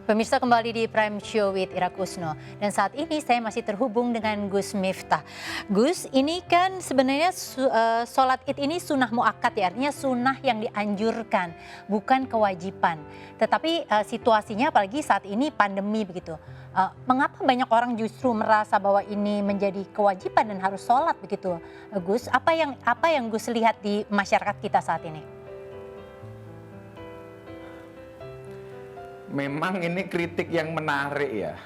Pemirsa, kembali di Prime Show with Ira Kusno. Dan saat ini saya masih terhubung dengan Gus Miftah. Gus, ini kan sebenarnya sholat id ini sunnah muakkad ya, artinya sunnah yang dianjurkan, bukan kewajiban. Tetapi situasinya apalagi saat ini pandemi begitu. Mengapa banyak orang justru merasa bahwa ini menjadi kewajiban dan harus sholat begitu, Gus? Apa yang Gus lihat di masyarakat kita saat ini? Memang ini kritik yang menarik ya.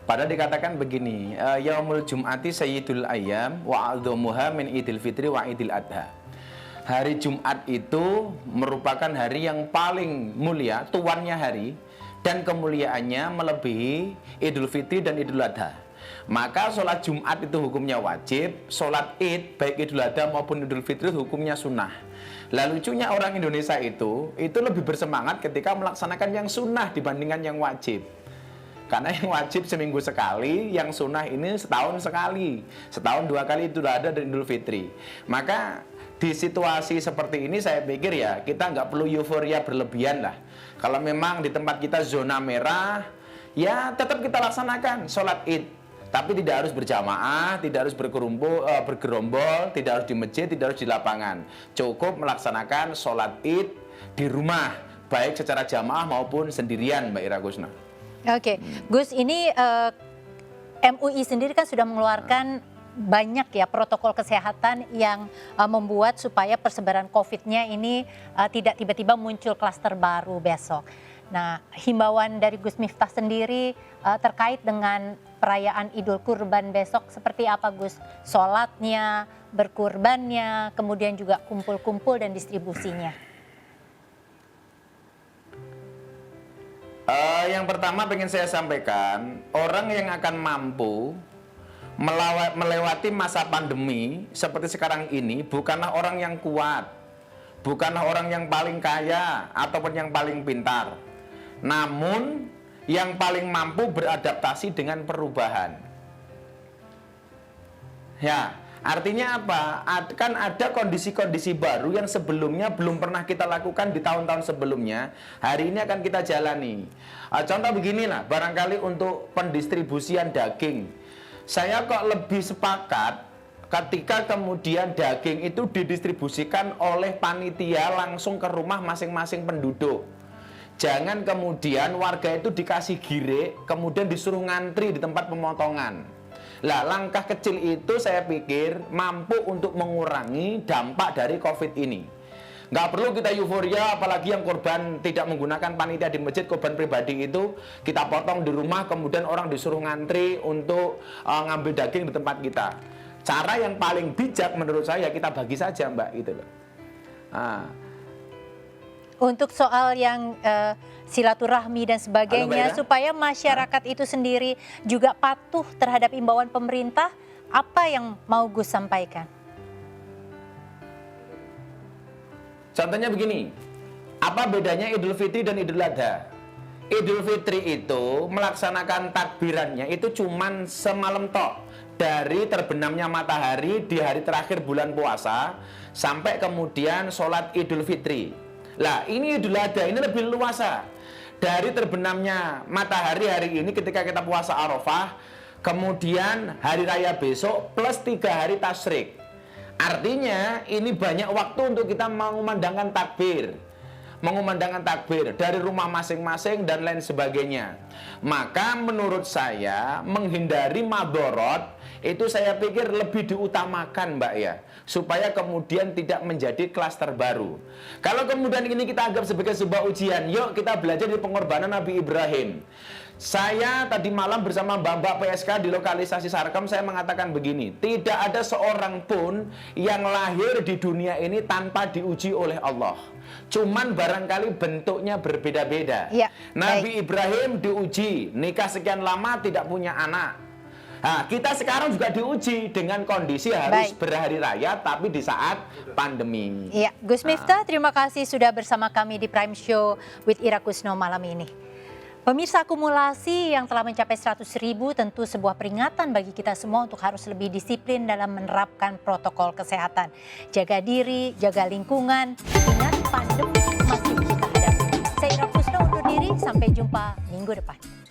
Padahal dikatakan begini, Yaumul Jum'ati Sayyidul Ayyam wa a'dhamuha min Idul Fitri wa Idul Adha. Hari Jumat itu merupakan hari yang paling mulia, tuannya hari, dan kemuliaannya melebihi Idul Fitri dan Idul Adha. Maka sholat Jumat itu hukumnya wajib, sholat id baik Idul Adha maupun Idul Fitri hukumnya sunnah. Lalu lucunya orang Indonesia itu lebih bersemangat ketika melaksanakan yang sunnah dibandingkan yang wajib. Karena yang wajib seminggu sekali, yang sunnah ini setahun sekali. Setahun 2 kali Idul Adha dan Idul Fitri. Maka di situasi seperti ini saya pikir ya kita nggak perlu euforia berlebihan lah. Kalau memang di tempat kita zona merah, ya tetap kita laksanakan sholat id. Tapi tidak harus berjamaah, tidak harus bergerombol, tidak harus di masjid, tidak harus di lapangan. Cukup melaksanakan sholat id di rumah, baik secara jamaah maupun sendirian, Mbak Ira Kusno. Oke, Gus, ini MUI sendiri kan sudah mengeluarkan banyak ya protokol kesehatan yang membuat supaya persebaran COVID-nya ini tidak tiba-tiba muncul klaster baru besok. Nah, himbauan dari Gus Miftah sendiri terkait dengan perayaan Idul Kurban besok seperti apa, Gus? Sholatnya, berkurbannya, kemudian juga kumpul-kumpul dan distribusinya. Yang pertama pengen saya sampaikan, orang yang akan mampu melewati masa pandemi seperti sekarang ini bukanlah orang yang kuat, bukanlah orang yang paling kaya ataupun yang paling pintar, namun yang paling mampu beradaptasi dengan perubahan. Ya, artinya apa? Kan ada kondisi-kondisi baru yang sebelumnya belum pernah kita lakukan di tahun-tahun sebelumnya. Hari ini akan kita jalani. Contoh beginilah, barangkali untuk pendistribusian daging. Saya kok lebih sepakat ketika kemudian daging itu didistribusikan oleh panitia langsung ke rumah masing-masing penduduk. Jangan kemudian warga itu dikasih gire, kemudian disuruh ngantri di tempat pemotongan. Lah, langkah kecil itu saya pikir mampu untuk mengurangi dampak dari COVID ini. Nggak perlu kita euforia, apalagi yang korban tidak menggunakan panitia di masjid, korban pribadi itu kita potong di rumah, kemudian orang disuruh ngantri untuk ngambil daging di tempat kita. Cara yang paling bijak menurut saya kita bagi saja, Mbak, gitu loh. Untuk soal yang silaturahmi dan sebagainya, supaya masyarakat itu sendiri juga patuh terhadap imbauan pemerintah, apa yang mau Gus sampaikan? Contohnya begini, apa bedanya Idul Fitri dan Idul Adha? Idul Fitri itu melaksanakan takbirannya itu cuman semalam tok. Dari terbenamnya matahari di hari terakhir bulan puasa sampai kemudian sholat Idul Fitri. Lah, ini Idul Adha ini lebih luasa. Dari terbenamnya matahari hari ini ketika kita puasa Arafah, kemudian hari raya besok plus 3 hari tasyrik. Artinya ini banyak waktu untuk kita mengumandangkan takbir. Mengumandangkan takbir dari rumah masing-masing dan lain sebagainya. Maka menurut saya menghindari madorot itu saya pikir lebih diutamakan, Mbak ya, supaya kemudian tidak menjadi klaster baru. Kalau kemudian ini kita anggap sebagai sebuah ujian, yuk kita belajar dari pengorbanan Nabi Ibrahim. Saya tadi malam bersama Mbak PSK di lokalisasi Sarkem, saya mengatakan begini, tidak ada seorang pun yang lahir di dunia ini tanpa diuji oleh Allah. Cuman barangkali bentuknya berbeda-beda. Ya, Nabi Ibrahim diuji, nikah sekian lama tidak punya anak. Nah, kita sekarang juga diuji dengan kondisi harus berhari raya tapi di saat pandemi. Iya, Gus Miftah, terima kasih sudah bersama kami di Prime Show with Ira Kusno malam ini. Pemirsa, akumulasi yang telah mencapai 100.000 tentu sebuah peringatan bagi kita semua untuk harus lebih disiplin dalam menerapkan protokol kesehatan. Jaga diri, jaga lingkungan, ingat pandemi masih kita hadapi. Saya Ira Kusno undur diri, sampai Sampai jumpa minggu depan.